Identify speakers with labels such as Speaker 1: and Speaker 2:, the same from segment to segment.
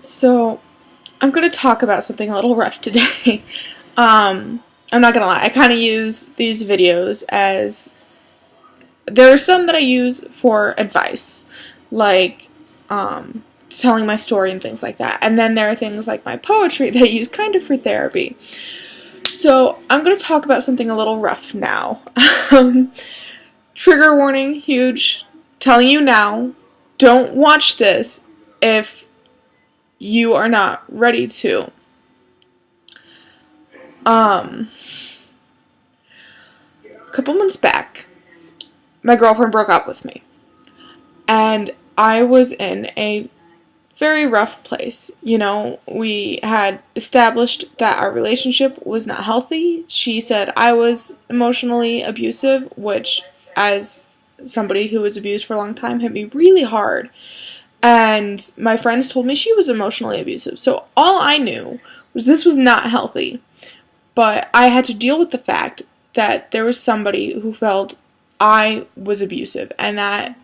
Speaker 1: So, I'm going to talk about something a little rough today. I'm not going to lie, I kind of use these videos as. There are some that I use for advice, like telling my story and things like that. And then there are things like my poetry that I use kind of for therapy. So, I'm going to talk about something a little rough now. Trigger warning, huge. Telling you now, don't watch this if you are not ready to. A couple months back, my girlfriend broke up with me. And I was in a very rough place. You know, we had established that our relationship was not healthy. She said I was emotionally abusive, which, as somebody who was abused for a long time, hit me really hard. And my friends told me she was emotionally abusive. So all I knew was this was not healthy. But I had to deal with the fact that there was somebody who felt I was abusive, and that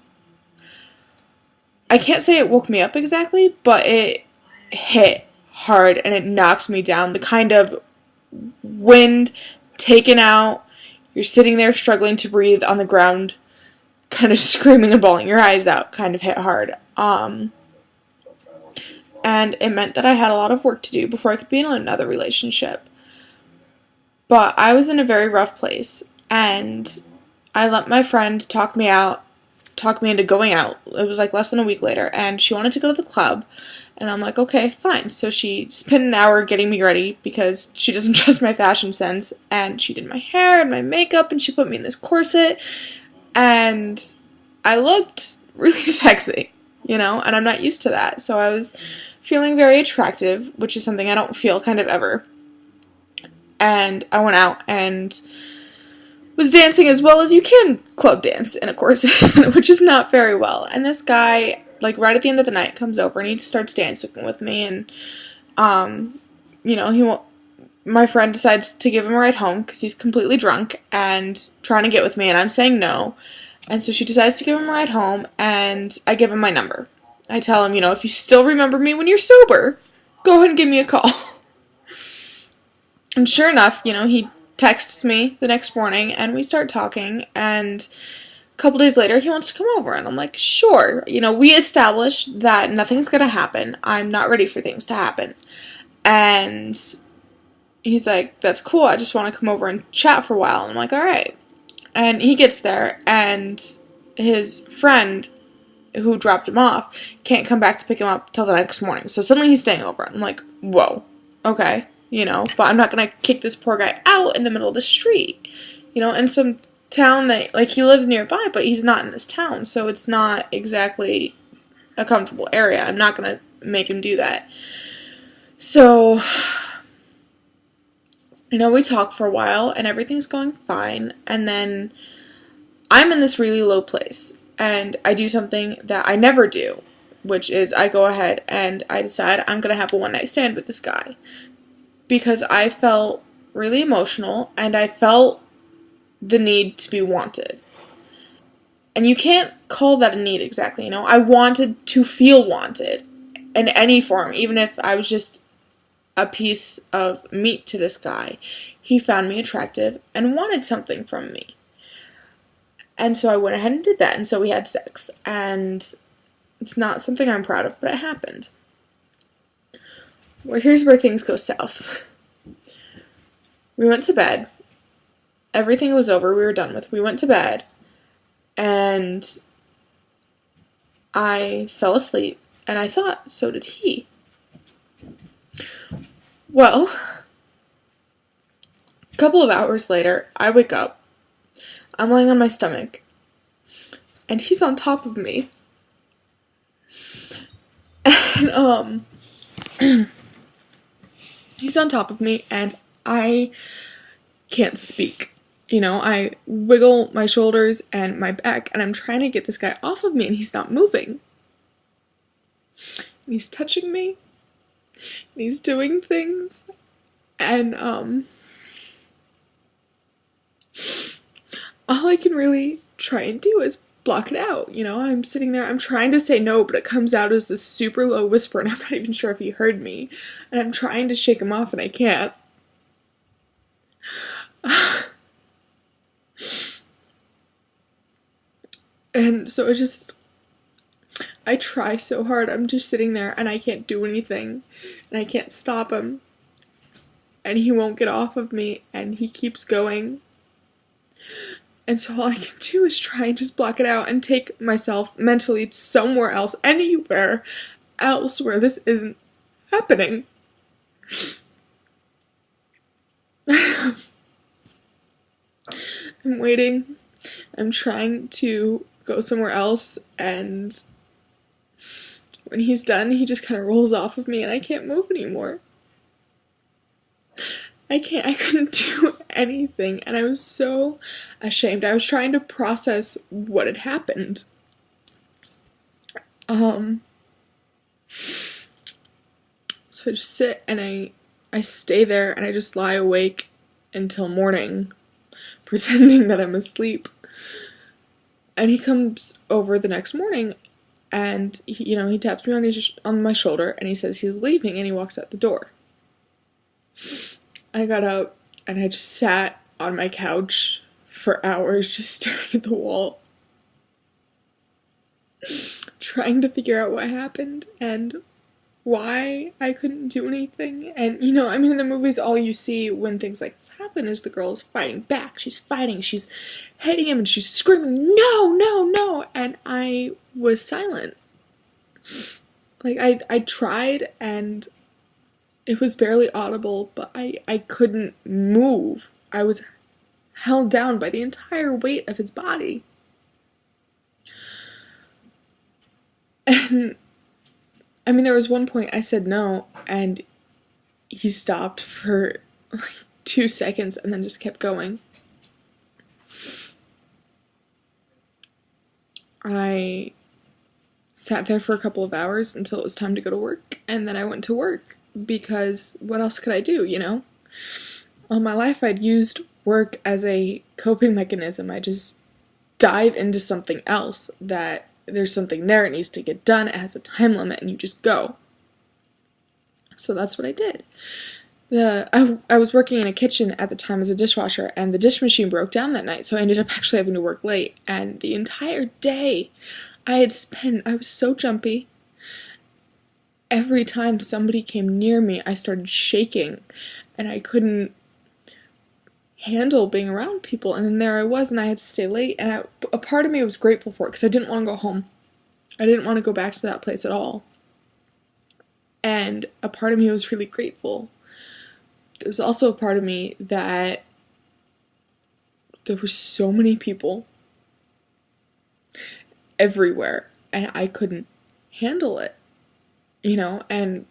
Speaker 1: I can't say it woke me up exactly, but it hit hard and it knocks me down. The kind of wind taken out, you're sitting there struggling to breathe on the ground, kind of screaming and bawling your eyes out, kind of hit hard. And it meant that I had a lot of work to do before I could be in another relationship. But I was in a very rough place, and I let my friend talk me into going out. It was like less than a week later, and she wanted to go to the club, and I'm like, okay, fine. So she spent an hour getting me ready because she doesn't trust my fashion sense, and she did my hair and my makeup, and she put me in this corset, and I looked really sexy, and I'm not used to that. So I was feeling very attractive, which is something I don't feel kind of ever. And I went out and was dancing as well as you can club dance in a corset, which is not very well. And this guy, like right at the end of the night, comes over and he starts dancing with me. And, my friend decides to give him a ride home because he's completely drunk and trying to get with me, and I'm saying no. And so she decides to give him a ride home, and I give him my number. I tell him, if you still remember me when you're sober, go ahead and give me a call. And sure enough, he texts me the next morning, and we start talking, and a couple days later, he wants to come over, and I'm like, sure. We established that nothing's gonna happen. I'm not ready for things to happen. And he's like, that's cool, I just want to come over and chat for a while. And I'm like, alright. And he gets there, and his friend who dropped him off can't come back to pick him up till the next morning. So suddenly he's staying over. I'm like, whoa, okay. But I'm not gonna kick this poor guy out in the middle of the street, in some town that, like, he lives nearby, but he's not in this town, so it's not exactly a comfortable area. I'm not gonna make him do that. So, we talk for a while, and everything's going fine, and then I'm in this really low place, and I do something that I never do, which is I go ahead and I decide I'm gonna have a one-night stand with this guy. Because I felt really emotional, and I felt the need to be wanted. And you can't call that a need exactly, I wanted to feel wanted in any form, even if I was just a piece of meat to this guy. He found me attractive and wanted something from me. And so I went ahead and did that, and so we had sex. And it's not something I'm proud of, but it happened. Well, here's where things go south. We went to bed. Everything was over. We were done with. We went to bed. And I fell asleep. And I thought, so did he. Well, a couple of hours later, I wake up. I'm laying on my stomach. And he's on top of me. And, he's on top of me, and I can't speak. I wiggle my shoulders and my back, and I'm trying to get this guy off of me, and he's not moving. And he's touching me, and he's doing things, and, all I can really try and do is block it out, you know? I'm sitting there, I'm trying to say no, but it comes out as this super low whisper, and I'm not even sure if he heard me. And I'm trying to shake him off, and I can't. And so I try so hard. I'm just sitting there, and I can't do anything, and I can't stop him. And he won't get off of me, and he keeps going. And so all I can do is try and just block it out and take myself mentally somewhere else, anywhere else where this isn't happening. I'm waiting. I'm trying to go somewhere else, and when he's done, he just kind of rolls off of me, and I can't move anymore. I couldn't do anything, and I was so ashamed. I was trying to process what had happened. So I just sit, and I stay there, and I just lie awake until morning, pretending that I'm asleep. And he comes over the next morning, and he taps me on my shoulder, and he says he's leaving, and he walks out the door. I got up, and I just sat on my couch for hours, just staring at the wall, trying to figure out what happened, and why I couldn't do anything. And, in the movies, all you see when things like this happen is the girl is fighting back. She's fighting, she's hitting him, and she's screaming, no, no, no, and I was silent. Like, I tried, and it was barely audible, but I couldn't move. I was held down by the entire weight of his body. And, there was one point I said no, and he stopped for like 2 seconds and then just kept going. I sat there for a couple of hours until it was time to go to work, and then I went to work. Because what else could I do, All my life I'd used work as a coping mechanism. I just dive into something else that there's something there, it needs to get done, it has a time limit, and you just go. So that's what I did. I was working in a kitchen at the time as a dishwasher, and the dish machine broke down that night, so I ended up actually having to work late. And the entire day I was so jumpy. Every time somebody came near me, I started shaking, and I couldn't handle being around people. And then there I was, and I had to stay late, and a part of me was grateful for it, because I didn't want to go home. I didn't want to go back to that place at all. And a part of me was really grateful. There was also a part of me that there were so many people everywhere, and I couldn't handle it. And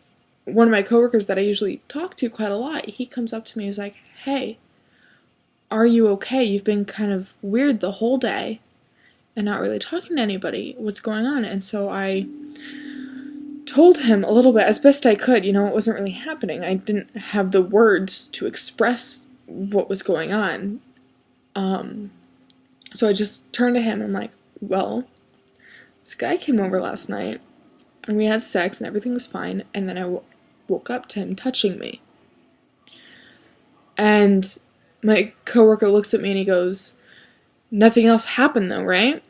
Speaker 1: one of my coworkers that I usually talk to quite a lot, he comes up to me and is like, hey, are you okay? You've been kind of weird the whole day and not really talking to anybody. What's going on? And so I told him a little bit as best I could. It wasn't really happening. I didn't have the words to express what was going on. So I just turned to him and I'm like, well, this guy came over last night, and we had sex, and everything was fine, and then I woke up to him touching me. And my coworker looks at me, and he goes, nothing else happened though, right?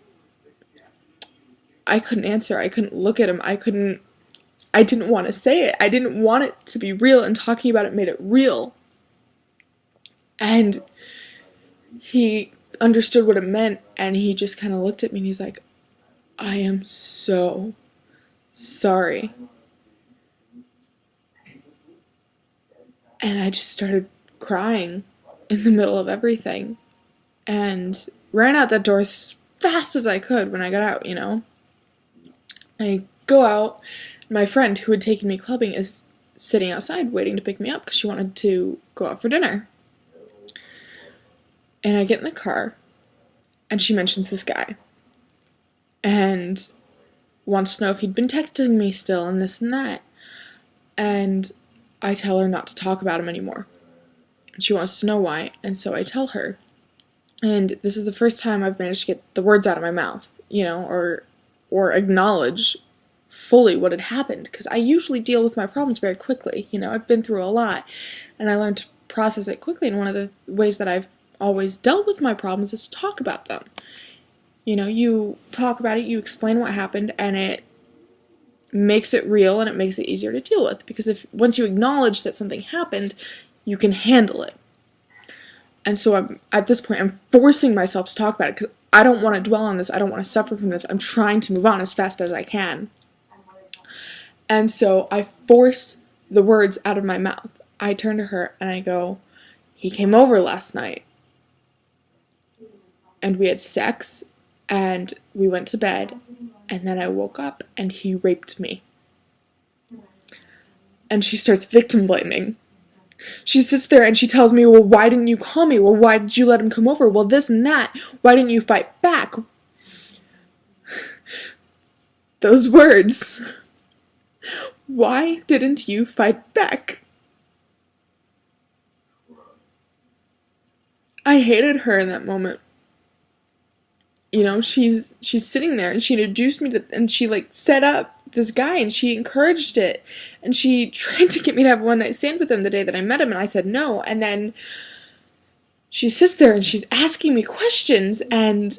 Speaker 1: I couldn't answer. I couldn't look at him. I didn't want to say it. I didn't want it to be real, and talking about it made it real. And he understood what it meant, and he just kind of looked at me, and he's like, I am so sorry. And I just started crying in the middle of everything, and ran out that door as fast as I could when I got out, I go out, my friend who had taken me clubbing is sitting outside waiting to pick me up because she wanted to go out for dinner. And I get in the car, and she mentions this guy, and wants to know if he'd been texting me still, and this and that. And I tell her not to talk about him anymore. She wants to know why, and so I tell her. And this is the first time I've managed to get the words out of my mouth. or acknowledge fully what had happened, because I usually deal with my problems very quickly. I've been through a lot, and I learned to process it quickly, and one of the ways that I've always dealt with my problems is to talk about them. You talk about it, you explain what happened, and it makes it real, and it makes it easier to deal with, because once you acknowledge that something happened, you can handle it. And so at this point, I'm forcing myself to talk about it, because I don't want to dwell on this, I don't want to suffer from this, I'm trying to move on as fast as I can. And so I force the words out of my mouth. I turn to her and I go, he came over last night, and we had sex, and we went to bed, and then I woke up and he raped me. And she starts victim blaming. She sits there and she tells me, well, why didn't you call me? Well, why did you let him come over? Well, this and that. Why didn't you fight back? Those words. Why didn't you fight back? I hated her in that moment. She's sitting there, and she introduced me to, and she set up this guy, and she encouraged it, and she tried to get me to have a one-night stand with him the day that I met him, and I said no. And then she sits there and she's asking me questions and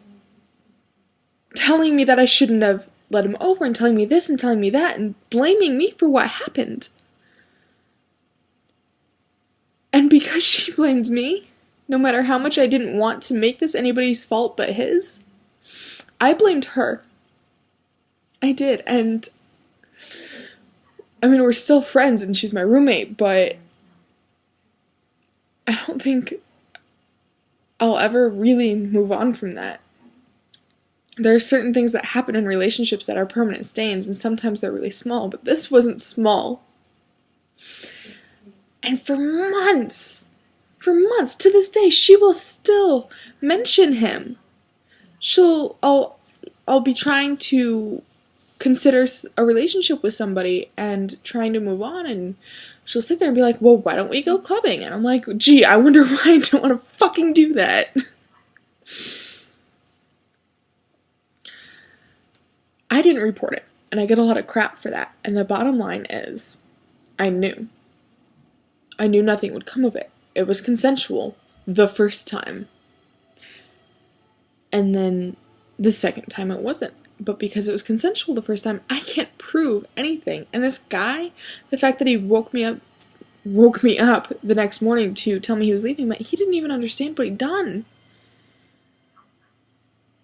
Speaker 1: telling me that I shouldn't have let him over, and telling me this and telling me that, and blaming me for what happened. And because she blamed me, no matter how much I didn't want to make this anybody's fault but his, I blamed her. I did. And we're still friends, and she's my roommate, but I don't think I'll ever really move on from that. There are certain things that happen in relationships that are permanent stains, and sometimes they're really small, but this wasn't small. And for months, to this day, she will still mention him. I'll be trying to consider a relationship with somebody and trying to move on, and she'll sit there and be like, well, why don't we go clubbing? And I'm like, gee, I wonder why I don't want to fucking do that. I didn't report it, and I get a lot of crap for that. And the bottom line is, I knew nothing would come of it. It was consensual the first time. And then the second time it wasn't. But because it was consensual the first time, I can't prove anything. And this guy, the fact that he woke me up the next morning to tell me he was leaving, but he didn't even understand what he'd done.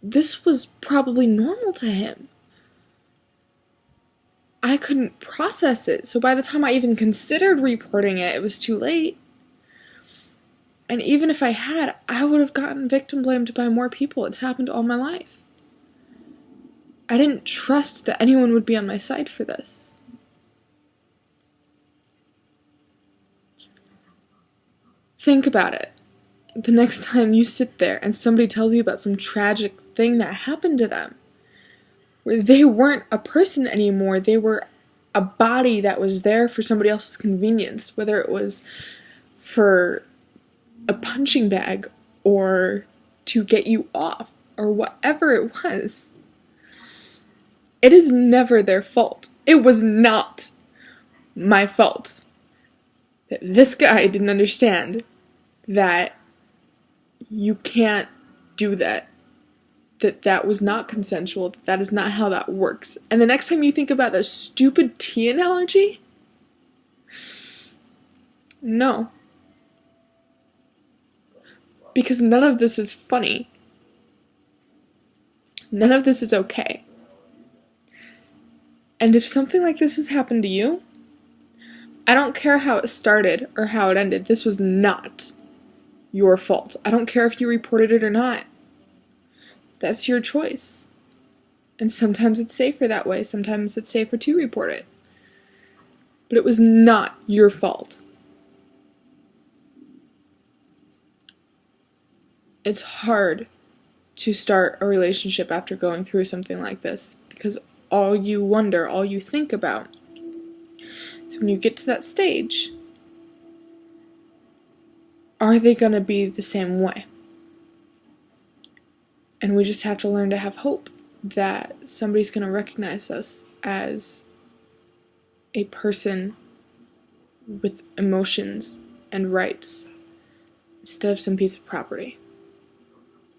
Speaker 1: This was probably normal to him. I couldn't process it, so by the time I even considered reporting it, it was too late. And even if I had, I would have gotten victim blamed by more people. It's happened all my life. I didn't trust that anyone would be on my side for this. Think about it. The next time you sit there and somebody tells you about some tragic thing that happened to them, where they weren't a person anymore, they were a body that was there for somebody else's convenience, whether it was for a punching bag or to get you off or whatever it was. It is never their fault. It was not my fault that this guy didn't understand that you can't do that. That was not consensual, that is not how that works. And the next time you think about the stupid tea analogy, no. Because none of this is funny. None of this is okay. And if something like this has happened to you, I don't care how it started or how it ended, this was not your fault. I don't care if you reported it or not. That's your choice. And sometimes it's safer that way. Sometimes it's safer to report it. But it was not your fault. It's hard to start a relationship after going through something like this, because all you wonder, all you think about, is when you get to that stage, are they going to be the same way? And we just have to learn to have hope. that somebody's going to recognize us as a person with emotions and rights instead of some piece of property.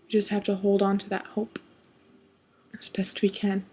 Speaker 1: We just have to hold on to that hope as best we can.